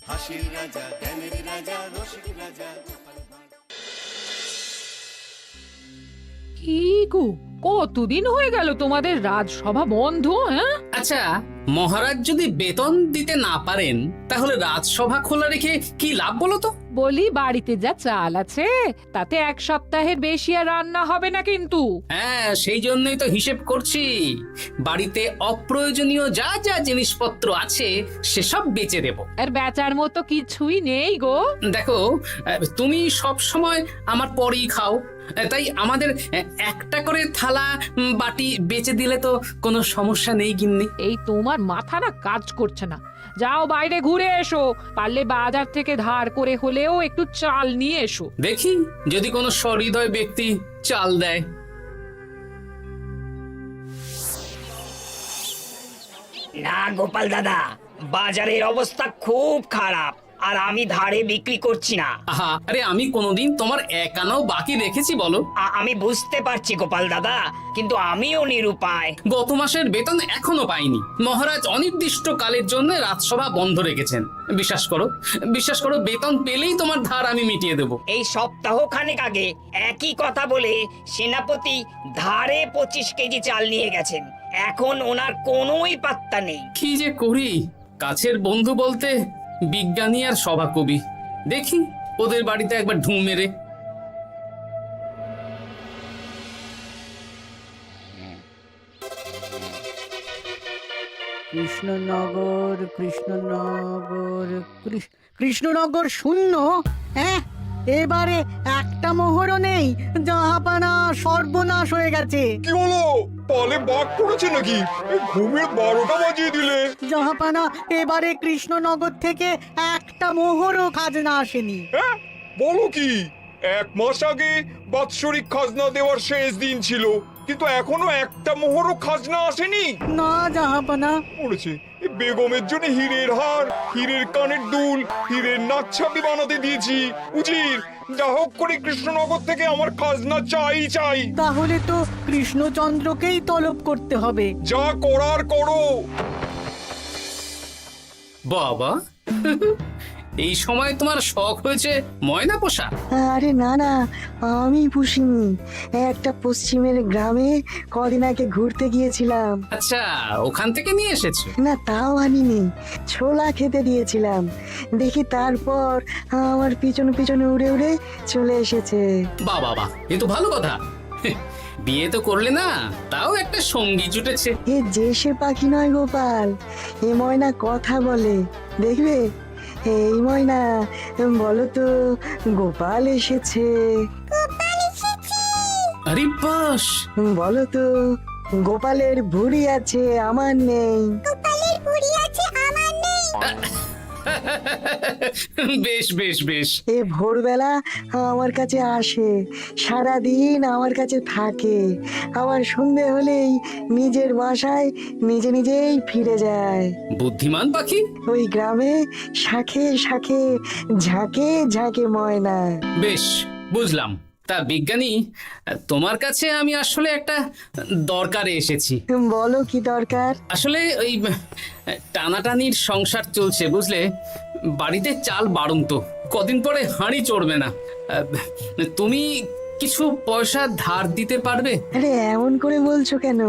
হাসির রাজা, জ্ঞানের রাজা, রসিক রাজা। কি গো, কতদিন হয়ে গেল তোমাদের রাজসভা বন্ধ? হ্যাঁ, আচ্ছা, মহারাজ যদি বেতন দিতে না পারেন তাহলে রাজসভা খোলা রেখে কি লাভ বলো তো? বলি বাড়িতে যা চাল আছে তাতে এক সপ্তাহের বেশি আর রান্না হবে না কিন্তু। হ্যাঁ, সেই জন্যই তো হিসেব করছি। বাড়িতে অপ্রয়োজনীয় যা যা জিনিসপত্র আছে সেসব বেচে দেব। আর বেচার মতো কিছুই নেই গো। দেখো, তুমি সব সময় আমার পরেই খাও, তাই আমাদের একটা করে থালা বাটি বেচে দিলে তো কোনো সমস্যা নেই গিন্নি। এই তোমার মাথা না কাজ করছে না। যাও বাইরে ঘুরে এসো, পারলে বাজার থেকে ধার করে হলেও একটু চাল নিয়ে এসো। দেখি যদি কোনো সহৃদয় ব্যক্তি চাল দেয়। না গোপাল দাদা, বাজারের অবস্থা খুব খারাপ, আর আমি ধারে বিক্রি করছি না। আহা, আরে আমি কোনোদিন তোমার একানাও বাকি রেখেছি বলো? আমি বুঝতে পারছি গোপাল দাদা, কিন্তু আমিও নিরুপায়। গত মাসের বেতন এখনো পাইনি। মহারাজ অনির্দিষ্ট কালের জন্য রাজসভা বন্ধ রেখেছেন। বিশ্বাস করো, বিশ্বাস করো, বেতন পেলেই তোমার ধার আমি মিটিয়ে দেবো। এই সপ্তাহ খানেক আগে একই কথা বলে সেনাপতি ধারে 25 কেজি চাল নিয়ে গেছেন। এখন ওনার কোনোই পাত্তা নেই। কি যে করি, কাছের বন্ধু বলতে বিজ্ঞানী আর সভাকবি। দেখি ওদের বাড়িতে একবার ঢুঁ মেরে। কৃষ্ণনগর, কৃষ্ণনগর, কৃষ্ণনগর শূন্য। হ্যাঁ, এবারে একটা মোহরও নেই। জাহাপানা সর্বনাশ হয়ে গেছে। কি হলো? পালে বাঘ পড়েছে নাকি? এই ঘুমের 12টা বাজিয়ে দিলে। জাহাপানা, এবারে কৃষ্ণনগর থেকে একটা মোহরও খাজনা আসেনি। হ্যাঁ, বলো কি? 1 মাস আগে বাৎসরিক খাজনা দেওয়ার শেষ দিন ছিল, কিন্তু এখনো একটা মোহরও খাজনা আসেনি। না জাহাপানা। পড়েছে এই বেগমের জন্য হীরের হার, হীরের কানের দুল, হীরের নাকছাবি বানাতে দিয়েছি। উজির, যা হোক করে কৃষ্ণনগর থেকে আমার খাজনা চাই চাই। তাহলে তো কৃষ্ণচন্দ্রকেই তলব করতে হবে। যা করার করো। বাবা, এই সময় তোমার শখ হয়েছে ময়না পোষা? আরে না না, আমি পুষিনি। একটা পশ্চিমের গ্রামে কদিন আগে ঘুরতে গিয়েছিলাম। আচ্ছা, ওখান থেকে নিয়ে এসেছো? না, তাও আনিনি, ছোলা খেতে দিয়েছিলাম। দেখি তারপর আমার পিছনে পিছনে উড়ে উড়ে চলে এসেছে। বাহ বাহ বাহ, এ তো ভালো কথা। বিয়ে তো করলে না, তাও একটা সঙ্গী জুটেছে। এ যে সে পাখি নয় গোপাল, এ ময়না কথা বলে, দেখবে। এই ময়না, বলো তো গোপাল এসেছে। আরে বাস, বলো তো গোপালের ভুঁড়ি আছে আমার নেই। বেশ বেশ বেশ। এ ভোরবেলা আমার কাছে আসে, সারাদিন আমার কাছে থাকে, আবার সন্ধে হলেই নিজের বাসায় নিজে নিজেই ফিরে যায়। বুদ্ধিমান পাখি। ওই গ্রামে শাখে শাখে ঝাঁকে ঝাঁকে ময়না। বেশ, বুঝলাম। তা বিজ্ঞানী, তোমার কাছে আমি আসলে একটা দরকারে এসেছি। বলো কি দরকার? আসলে ওই টানাটানির সংসার চলছে, বুঝলে। বাড়িতে চাল বাড়ন্ত, কদিন পরে হাঁড়ি চড়বে না। তুমি কিছু পয়সা ধার দিতে পারবে? আরে এমন করে বলছো কেন?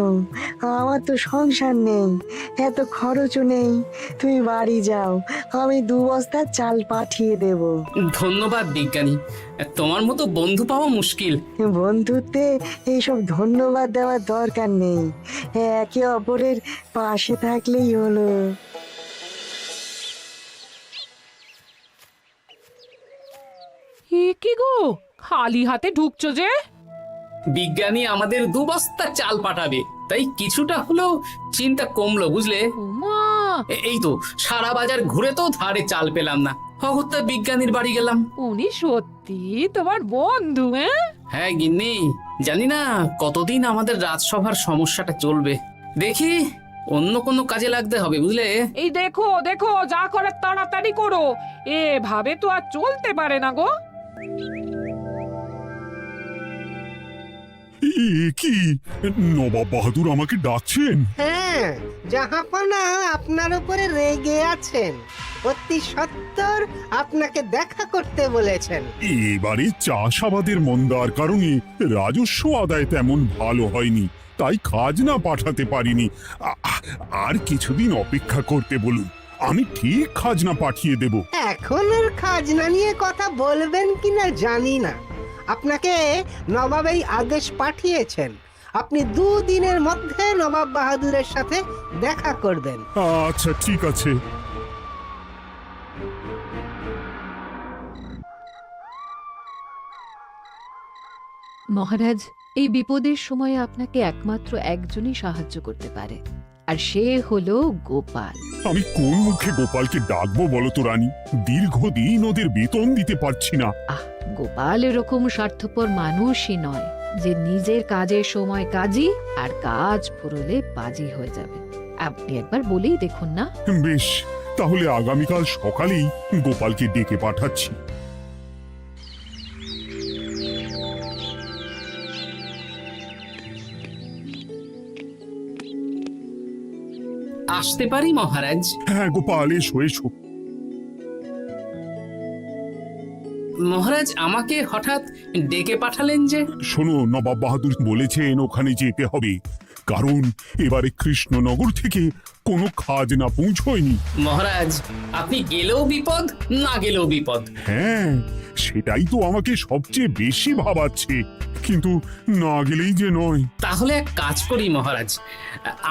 আমার তো সংসার নেই, এত খরচও নেই। তুমি বাড়ি যাও, আমি 2 বস্তা চাল পাঠিয়ে দেব। ধন্যবাদ বিজ্ঞানী, তোমার মতো বন্ধু পাওয়া মুশকিল। বন্ধুত্বে এইসব ধন্যবাদ দেওয়ার দরকার নেই, একে অপরের পাশে থাকলেই হলো। এ কি গো, খালি হাতে ঢুকছো যে? বিজ্ঞানী আমাদের 2 বস্তা চাল পাঠাবে, তাই কিছুটা হলেও চিন্তা কমলো, বুঝলে। ওমা, এই তো সারা বাজার ঘুরে তো ধারে চাল পেলাম না, অগত্যা বিজ্ঞানীর বাড়ি গেলাম। উনি সত্যি তোমার বন্ধু? হ্যাঁ গিন্নি, জানি না কতদিন আমাদের রাজসভার সমস্যাটা চলবে। দেখি অন্য কোনো কাজে লাগতে হবে, বুঝলে। এই দেখো দেখো, যা করার তাড়াতাড়ি করো, এভাবে তো আর চলতে পারে না গো। কি নবাব বাহাদুর আমাকে ডাকছেন? হ্যাঁ, জাহাপনা আপনার উপরে রেগে আছেন। অতি সত্বর আপনাকে দেখা করতে বলেছেন। এবারে চাষাবাদের মন্দার কারণে রাজস্ব আদায় তেমন ভালো হয়নি, তাই খাজনা পাঠাতে পারিনি। আর কিছুদিন অপেক্ষা করতে বলুন, আমি ঠিক খাজনা পাঠিয়ে দেব। এখন আর খাজনা নিয়ে কথা বলবেন কিনা জানি না। আপনাকে নবাব এই আদেশ পাঠিয়েছেন, আপনি 2 দিনের মধ্যে নবাব বাহাদুরের সাথে দেখা করবেন। আচ্ছা ঠিক আছে। মহারাজ, এই বিপদের সময় আপনাকে একমাত্র একজনই সাহায্য করতে পারে, আর সে হলো গোপাল। আমি কোন মুখে গোপালকে ডাকবো বলো তো রানী? দীর্ঘদিন ওদের বেতন দিতে পারছি না। গোপাল এরকম স্বার্থপর মানুষই নয় যে নিজের কাজের সময় কাজী আর কাজ ফুরলে বাজি হয়ে যাবে। আপনি একবার বলেই দেখুন না। বেশ, তাহলে আগামীকাল সকালেই গোপালকে ডেকে পাঠাচ্ছি। আসতে পারি মহারাজ? হ্যাঁ গোপাল, এসো এসো। মহারাজ, আমাকে হঠাৎ ডেকে পাঠালেন যে? শোনো, নবাব বাহাদুর বলেছেন ওখানে যেতে হবে, কারণ এবারে কৃষ্ণনগর থেকে কোনো খাজনা পৌঁছয়নি। মহারাজ, আপনি গেলেও বিপদ, না গেলেও বিপদ। হ্যাঁ, সেটাই তো আমাকে সবচেয়ে বেশি ভাবাচ্ছে, কিন্তু না গেলেই যে নয়। তাহলে এক কাজ করি মহারাজ,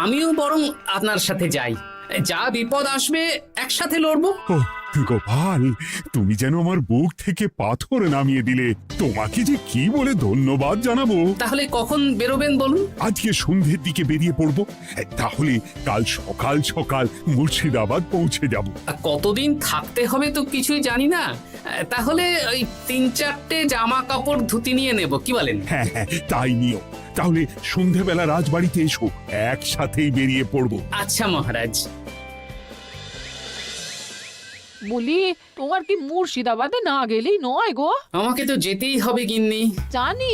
আমিও বরং আপনার সাথে যাই। যা বিপদ আসবে একসাথে লড়বো। ও গোপাল, তুমি যেন আমার বুক থেকে পাথর নামিয়ে দিলে। তোমাকে যে কি বলে ধন্যবাদ জানাবো। তাহলে কখন বেরোবেন বলুন? আজকে সন্ধ্যের দিকে বেরিয়ে পড়বো, তাহলে কাল সকাল সকাল মুর্শিদাবাদ পৌঁছে যাব। কতদিন থাকতে হবে তো কিছুই জানি না, তাহলে ওই 3-4টে জামা কাপড় ধুতি নিয়ে নেব, কি বলেন? হ্যাঁ হ্যাঁ, তাই নিও। তাহলে সন্ধ্যেবেলা রাজবাড়িতে এসো, একসাথেই বেরিয়ে পড়বো। আচ্ছা মহারাজ। বলি, তোমার কি মুর্শিদাবাদে না গেলেই নয় গো? আমাকে তো যেতেই হবে গিন্নি। জানি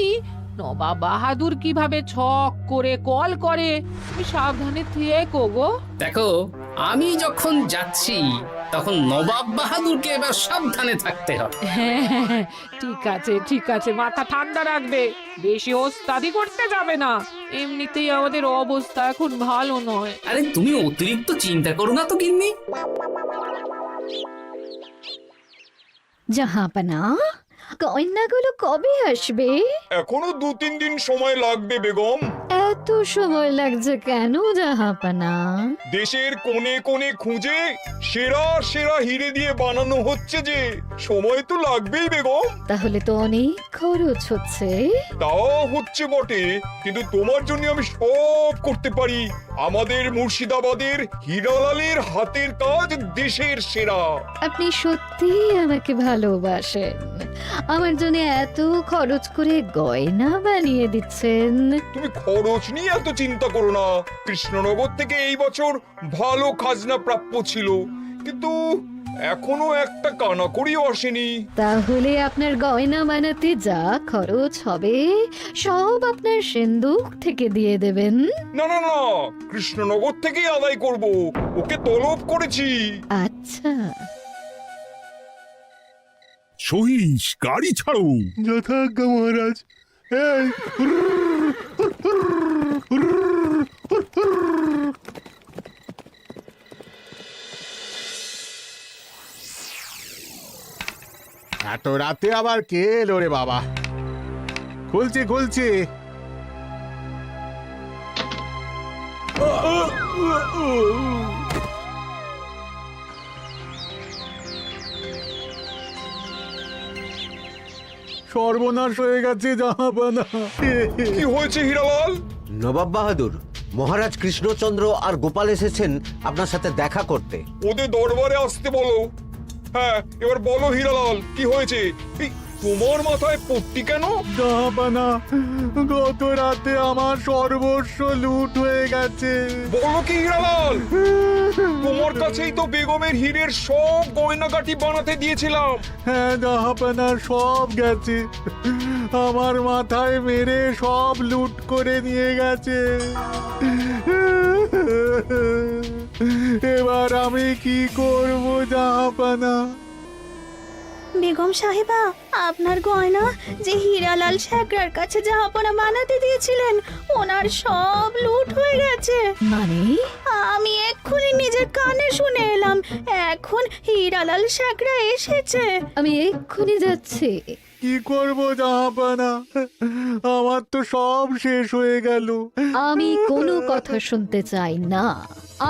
নবাব বাহাদুর কিভাবে ছক করে কল করে, তুমি সাবধানে থেকো গো। দেখো, আমি যখন যাচ্ছি তখন নবাব বাহাদুরকে এবার সাবধানে থাকতে হবে। হ্যাঁ, ঠিক আছে ঠিক আছে, মাথা ঠান্ডা রাখবে, বেশি ওস্তাদি করতে যাবে না। এমনিতেই আমাদের অবস্থা এখন ভালো নয়। আরে তুমি অতিরিক্ত চিন্তা করো না তো গিন্নি। জাহাপনা, কন্যাগুলো কবে আসবে? এখনো 2-3 দিন সময় লাগবে বেগম। এত সময় লাগছে কেন জাহাপনা? দেশের কোণে কোণে খুঁজে সেরা সেরা হিরে দিয়ে বানানো হচ্ছে যে, সময় তো লাগবেই বেগম। তাহলে তো অনেক খরচ হচ্ছে। তাও হচ্ছে বটে, কিন্তু তোমার জন্য আমি সব করতে পারি। আমাদের মুর্শিদাবাদের হীরালালের হাতের কাজ দেশের সেরা। আপনি সত্যি আমাকে ভালোবাসেন, আমার জন্য এত খরচ করে গয়না বানিয়ে দিচ্ছেন। তুমি খরচ নিয়ে এত চিন্তা করো না। কৃষ্ণনগর থেকে এই বছর ভালো খাজনা প্রাপ্য ছিল, কিন্তু এখনো একটা কানাকড়িও আসেনি। তাহলে আপনার গয়না বানাতে যা খরচ হবে সব আপনার সিন্ধুক থেকে দিয়ে দেবেন? না না না, কৃষ্ণনগর থেকেই আদায় করব, ওকে তলব করেছি। আচ্ছা, সহিস, গাড়ি ছাড়ো। যথাজ্ঞা মহারাজ। এত রাতে আবার কে এলো রে বাবা? খুলছি খুলছি। সর্বনাশ হয়ে গেছে জাহাপানা। কি হয়েছে হীরালাল? নবাব বাহাদুর, মহারাজ কৃষ্ণচন্দ্র আর গোপাল এসেছেন আপনার সাথে দেখা করতে। ওদের দরবারে আসতে বলো। হ্যাঁ, এবার বলো হীরালাল, কি হয়েছে? তোমার মাথায় পট্টি কেন? জাহাপানা, গত রাতে আমার সর্বস্ব লুট হয়ে গেছে। বলো কি হীরালাল, তোমার কাছেই তো বেগমের হীরের সব গয়নাগাটি বানাতে দিয়েছিলাম। হ্যাঁ জাহাপানা, সব গেছে। আমার মাথায় মেরে সব লুট করে নিয়ে গেছে। এবার আমি কি করব জাহাপানা? বেগম সাহেবা, আপনার গয়না যে হীরালাল শেখরার কাছে জাহাপনা বানাতে দিয়েছিলেন, ওনার সব লুট হয়ে গেছে। মানে আমি এক্ষুনি নিজের কানে শুনে এলাম, এখন হীরালাল শেখরা এসেছে। আমি এক্ষুনি যাচ্ছি। কি করব জাহাপানা? আমার তো সব শেষ হয়ে গেল। আমি কোনো কথা শুনতে চাই না।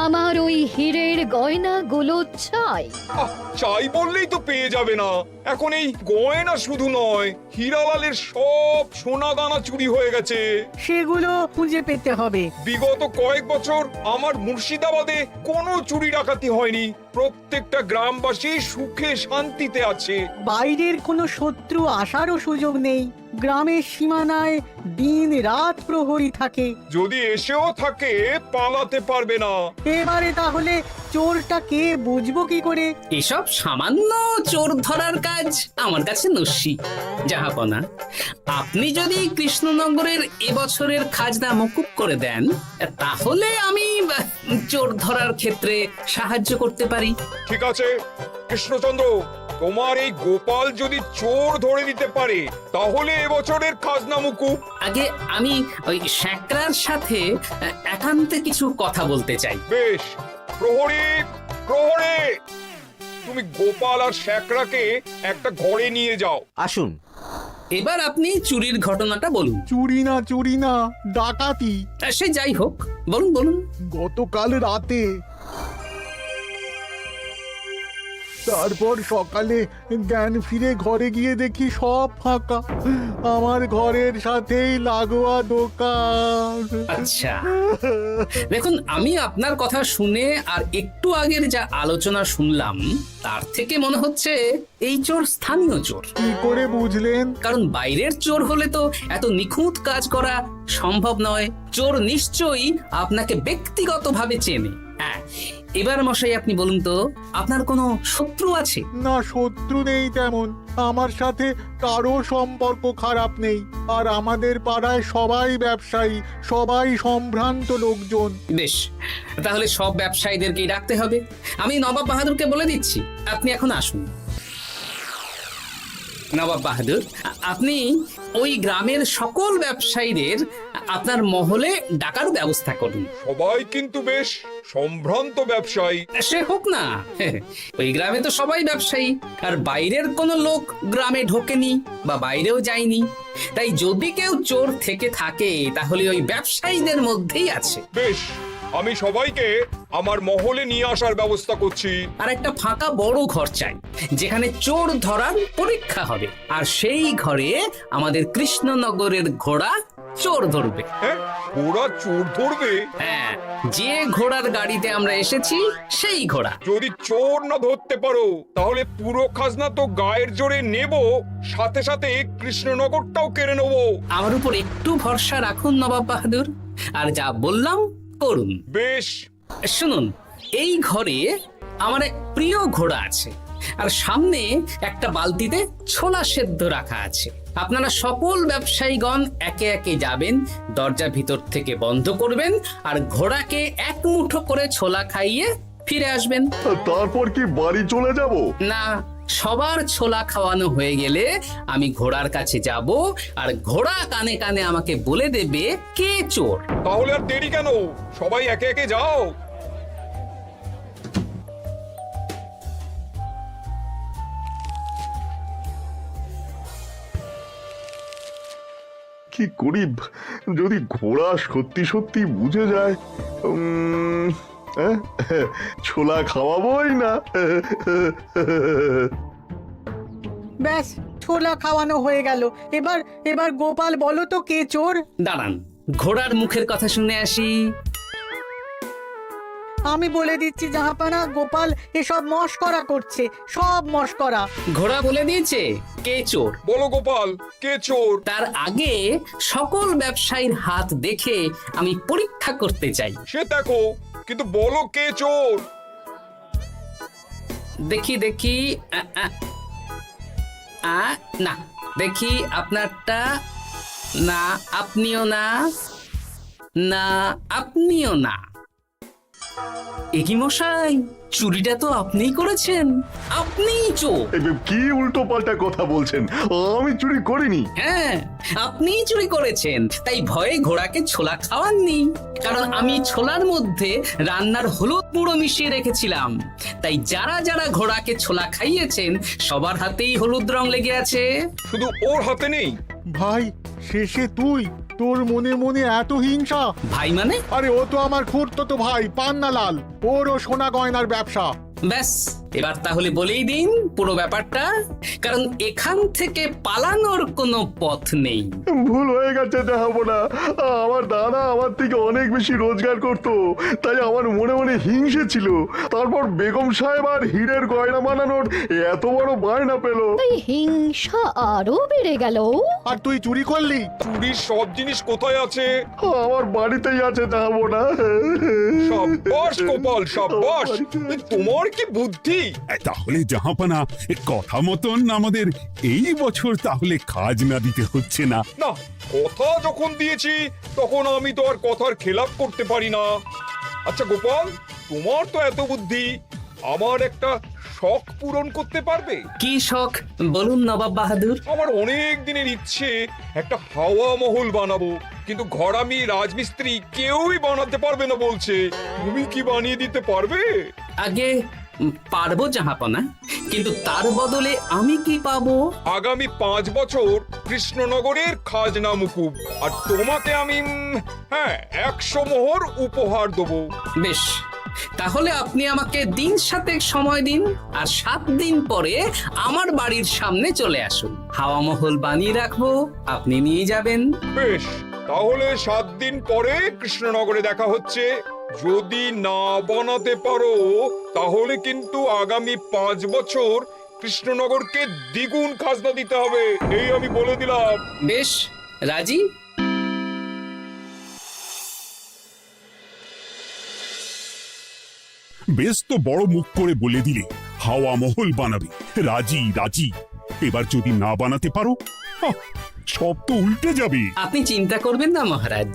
আমার ওই হীরের গয়নাগুলো চাই। চাই বললেই তো পেয়ে যাবে না। এখন এই গয়না শুধু নয়, হীরালালের সব সোনা দানা চুরি হয়ে গেছে। সেগুলো খুঁজে পেতে হবে। বিগত কয়েক বছর আমার মুর্শিদাবাদে কোনো চুরি ডাকাতি হয়নি। প্রত্যেকটা গ্রামবাসী সুখে শান্তিতে আছে। বাইরের কোনো শত্রু আসারও সুযোগ নেই। গ্রামের সীমানায় দিন রাত প্রহরী থাকে। যদি এসেও থাকে, পালাতে পারবে না। এবারে তাহলে চোরটা কে বুঝবো কি করে? এসব সামান্য চোর ধরার কাজ আমার কাছে নস্যি। জাহাপনা, আপনি যদি কৃষ্ণনগরের এবছরের খাজনা মকুব করে দেন, তাহলে আমি চোর ধরার ক্ষেত্রে সাহায্য করতে পারি। ঠিক আছে কৃষ্ণচন্দ্র, তোমার এই গোপাল যদি চোর ধরে দিতে পারে, তাহলে এবছরের খাজনা মুকুব। আগে আমি ওই শেখরার সাথে একান্তে কিছু কথা বলতে চাই। বেশ, প্রহরী প্রহরী, তুমি গোপাল আর শেখরাকে একটা ঘরে নিয়ে যাও। আসুন। এবার আপনি চুরির ঘটনাটা বলুন। চুরি না, ডাকাতি। সে যাই হোক, বলুন বলুন। গতকাল রাতে, তারপর সকালে জ্ঞান ফিরে ঘরে গিয়ে দেখি সব ফাঁকা। আমার ঘরের সাথেই লাগোয়া দোকান। আচ্ছা, দেখুন, আমি আপনার কথা শুনে আর একটু আগের যা আলোচনা শুনলাম, তার থেকে মনে হচ্ছে এই চোর স্থানীয় চোর। কি করে বুঝলেন? কারণ বাইরের চোর হলে তো এত নিখুঁত কাজ করা সম্ভব নয়। চোর নিশ্চয়ই আপনাকে ব্যক্তিগতভাবে চেনে। হ্যাঁ, এবার মশাই আপনি বলুন তো, আপনার কোনো শত্রু আছে? না, শত্রু নেই তেমন। আমার সাথে কারো সম্পর্ক খারাপ নেই। আর আমাদের পাড়ায় সবাই ব্যবসায়ী, সবাই সম্ভ্রান্ত লোকজন। বেশ, তাহলে সব ব্যবসায়ীদেরকেই রাখতে হবে। আমি নবাব বাহাদুরকে বলে দিচ্ছি, আপনি এখন আসুন। নবাব বাহাদুর, আপনি ওই গ্রামের সকল ব্যবসায়ীদের আপনার মহলে ডাকার ব্যবস্থা করুন। সবাই কিন্তু বেশ সম্ভ্রান্ত ব্যবসায়ী। সে হোক না, ওই গ্রামে তো সবাই ব্যবসায়ী, আর বাইরের কোনো লোক গ্রামে ঢোকেনি বা বাইরেও যায়নি। তাই যদি কেউ চোর থেকে থাকে, তাহলে ওই ব্যবসায়ীদের মধ্যেই আছে। বেশ, আমি সবাইকে আমার মহলে নিয়ে আসার ব্যবস্থা করছি। আর একটা ফাঁকা বড় ঘর চাই, যেখানে চোর ধরার পরীক্ষা হবে। আর সেই ঘরে আমাদের কৃষ্ণনগরের ঘোড়া চোর ধরবে। হ্যাঁ, ঘোড়া চোর ধরবে? হ্যাঁ, যে ঘোড়ার গাড়িতে আমরা এসেছি সেই ঘোড়া। যদি চোর না ধরতে পারো, তাহলে পুরো খাজনা তো গায়ের জোরে নেব, সাথে সাথে কৃষ্ণনগরটাও কেড়ে নেব। আমার উপর একটু ভরসা রাখুন নবাব বাহাদুর, আর যা বললাম করুন। বেশ, শুনুন, এই ঘরে আমার এক প্রিয় ঘোড়া আছে, আর সামনে একটা বালতিতে ছোলা সেদ্ধ রাখা আছে। আপনারা সকল ব্যবসায়ীগণ একে একে যাবেন, দরজা ভিতর থেকে বন্ধ করবেন, আর ঘোড়াকে এক মুঠো করে ছোলা খাইয়ে ফিরে আসবেন। তারপর কি বাড়ি চলে যাব? না, সবার ছোলা খাওয়ানো হয়ে গেলে আমি ঘোড়ার কাছে যাব, আর ঘোড়া কানে কানে আমাকে বলে দেবে কে চোর। তাহলে আর দেরি কেন, সবাই একে একে যাও। কি করি যদি ঘোড়া সত্যি সত্যি বুঝে যায়? ছোলা খাওয়াবোই না। ব্যাস, ছোলা খাওয়ানো হয়ে গেল। এবার গোপাল বলো তো কে চোর? দাঁড়ান, ঘোড়ার মুখের কথা শুনে আসি। আমি বলে দিচ্ছি জাহাপানা, গোপাল এসব মস্করা করছে, সব মস্করা। ঘোড়া বলে দিয়েছে কে চোর। বলো গোপাল, কে চোর? তার আগে সকল ব্যবসায়ীর হাত দেখে আমি পরীক্ষা করতে চাই। সে দেখো, কিন্তু বলো কে চোর? দেখি দেখি না, দেখি আপনারটা। না, আপনিও না। না, আপনিও না। একি মশাই, চুরিটা তো আপনিই করেছেন, আপনিই চোর। কি উল্টো পাল্টা কথা বলছেন? আমি চুরি করিনি। হ্যাঁ, আপনিই চুরি করেছেন, তাই ভয়ে ঘোড়াকে ছোলা খাওয়াননি। কারণ আমি ছোলার মধ্যে রান্নার হলুদ গুঁড়ো মিশিয়ে রেখেছিলাম, তাই যারা যারা ঘোড়াকে ছোলা খাইয়েছেন সবার হাতেই হলুদ রং লেগে আছে। শুধু ওর হাতে নেই। ভাই, শেষে তুই? তোর মনে মনে এত হিংসা? ভাই মানে? আরে ও তো আমার খুড়তো ভাই পান্নালাল, ওরও সোনা গয়নার ব্যবসা। ব্যাস, এবার তাহলে বলেই দিন পুরো ব্যাপারটা, কারণ এখান থেকে পালানোর কোনো পথ নেই। ভুল হয়ে গেছে দেখাবো না। আমার দাদা আমার থেকে অনেক বেশি রোজগার করতো, তাই আমার মনে মনে হিংসে ছিল। তারপর বেগম সাহেব আর হীরের গয়না বানানোর এত বড় বায়না পেল, তাই হিংসা আরো বেড়ে গেল। আর তুই চুরি করলি? চুরির সব জিনিস কোথায় আছে? আমার বাড়িতেই আছে দেখাবো না। সাব্বাস গোপাল, সাব্বাস, তোমার কি বুদ্ধি! তাহলে জাহাপানা, কথা মতন আমাদের এই বছর তাহলে খাজনা দিতে হচ্ছে না। না, কথা যখন দিয়েছি তখন আমি তো আর কথার খেলাপ করতে পারি না। আচ্ছা গোপাল, তোমার তো এত বুদ্ধি, আমার একটা শখ পূরণ করতে পারবে? কি শখ বলুন নবাব বাহাদুর। আমার অনেক দিনের ইচ্ছে একটা হাওয়া মহল বানাবো, কিন্তু ঘরামি রাজমিস্ত্রি কেউই বানাতে পারবে না বলছে। তুমি কি বানিয়ে দিতে পারবে? আগে পারবো জাহাপনা, কিন্তু তার বদলে আমি কি পাবো? আগামী 5 বছর কৃষ্ণনগরের খাজনা মুকুব, আর তোমাকে আমি 100 মোহর উপহার দেবো। বেশ, তাহলে আপনি আমাকে দিন 7 সময় দিন, আর 7 দিন পরে আমার বাড়ির সামনে চলে আসুন। হাওয়া মহল বানিয়ে রাখবো, আপনি নিয়ে যাবেন। বেশ, তাহলে 7 দিন পরে কৃষ্ণনগরে দেখা হচ্ছে। যদি না বানাতে পারো তাহলে কিন্তু আগামী 5 বছর কৃষ্ণনগরকে দ্বিগুণ খাজনা দিতে হবে, এই আমি বলে দিলাম। বেশ, রাজি। বেশ তো বড় মুখ করে বলে দিলে হাওয়া মহল বানাবে। রাজি রাজি। এবার যদি না বানাতে পারো, সব তো উল্টে যাবে। আপনি চিন্তা করবেন না মহারাজ,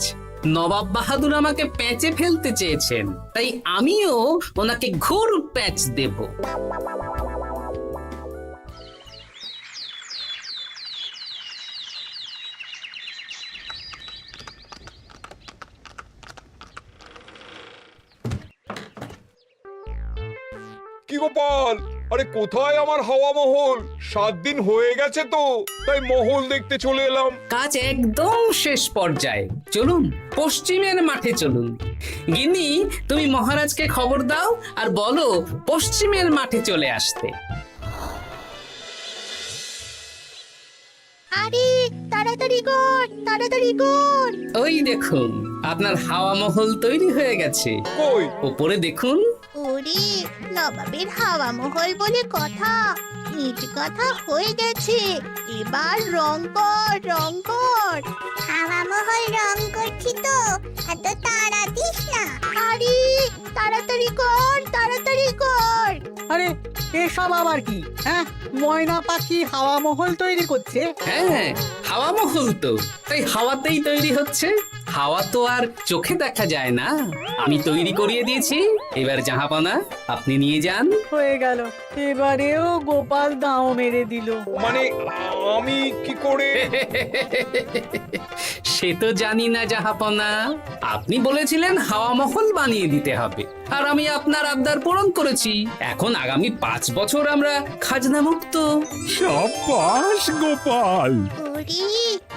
নবাব বাহাদুর আমাকে প্যাঁচে ফেলতে চেয়েছেন, তাই আমিও ওনাকে ঘোর প্যাঁচ দেব। কি গোপাল, আরে কোথায় আমার হাওয়া মহল? 7 দিন হয়ে গেছে তো, তাই মহল দেখতে চলে এলাম। কাজ একদম শেষ পর্যায়ে, চলুন পশ্চিমের মাঠে চলুন। গিন্নি, তুমি মহারাজকে খবর দাও আর বলো পশ্চিমের মাঠে চলে আসতে। আরে তাড়াতাড়ি কর, তাড়াতাড়ি কর। ওই দেখুন, আপনার হাওয়া মহল তৈরি হয়ে গেছে। কই? উপরে দেখুন। ওরে, নবাবের হাওয়া মহল বলে কথা, ইট কথা হয়ে গেছে। এবার রং কর, রং কর। হাওয়া মহল রং করছি তো, এত তাড়া দিস না। আরে তাড়াতাড়ি কর, তাড়াতাড়ি কর। আরে এসব আবার কি? ময়না পাখি হাওয়া মহল তৈরি করছে? হ্যাঁ, হাওয়া মহল তো, তাই হাওয়াতেই তৈরি হচ্ছে। হাওয়া তো আর চোখে দেখা যায় না, আমি তৈরি করিয়ে দিয়েছি। এবার জাহাপনা আপনি নিয়ে যান। হয়ে গেল, এবারেও গোপাল দাও মেরে দিল। মানে আমি কি করে? সে তো জানি না জাহাপনা, আপনি বলেছিলেন হাওয়া মহল বানিয়ে দিতে হবে, আর আমি আপনার আবদার পূরণ করেছি। এখন আগামী 5 বছর আমরা খাজনা মুক্ত। সাব্বাস গোপাল। ওরে,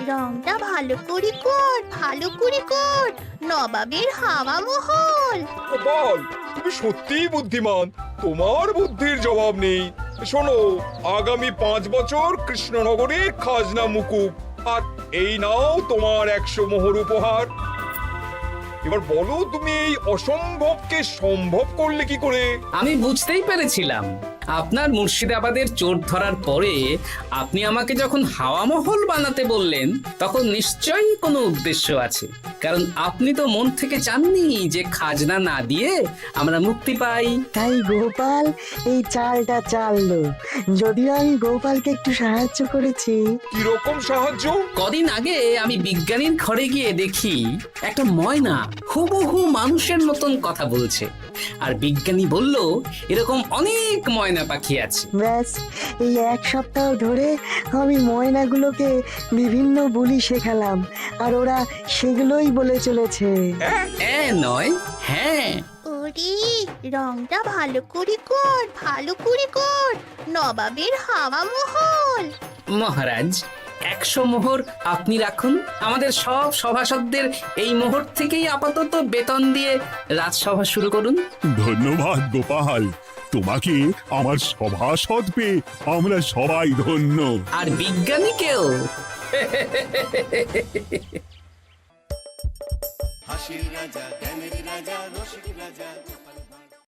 রংটা ভালো করে কর, ভালো করে কর। নবাবের হাওয়া মহল। গোপাল, তুমি সত্যিই বুদ্ধিমান, তোমার বুদ্ধির জবাব নেই। শোনো, আগামী 5 বছর কৃষ্ণনগরের খাজনা মুকুব, আর এই নাও তোমার 100 মোহর উপহার। এবার বলো তুমি এই অসম্ভবকে সম্ভব করলে কি করে? আমি বুঝতেই পেরেছিলাম আপনার মুর্শিদাবাদের চোর ধরার পরে আপনি আমাকে যখন হাওয়া মহল বানাতে বললেন তখন নিশ্চয়ই কোনো উদ্দেশ্য আছে, কারণ আপনি তো মন থেকে চাননি যে খাজনা না দিয়ে আমরা মুক্তি পাই। তাই গোপাল এই চালটা চাললো। যদিও আমি গোপালকে একটু সাহায্য করেছি। কিরকম সাহায্য? কদিন আগে আমি বিজ্ঞানীর ঘরে গিয়ে দেখি একটা ময়না হুবহু মানুষের মতন কথা বলছে, আর বিজ্ঞানী বলল এরকম অনেক ময়না পাখি আছে। ব্যাস এই এক সপ্তাহ ধরে আমি ময়নাগুলোকে বিভিন্ন বুলি শেখালাম, আর ওরা সেগুলোই বলে চলেছে। নয়, হ্যাঁ। ওরে রংটা ভালো করে কর, ভালো করে কর, নবাবের হাওয়া মহল। মহারাজ 100 মোহর আপনি রাখুন। আমাদের সব সভাসদদের এই মোহর থেকেই আপাতত বেতন দিয়ে রাজসভা শুরু করুন। ধন্যবাদ গোপাল, তোমাকে আমার সভাসদ পেয়ে আমরা সবাই ধন্য। আর বিজ্ঞানীকেও। হাসির রাজা জ্ঞানের রাজা রসিক রাজা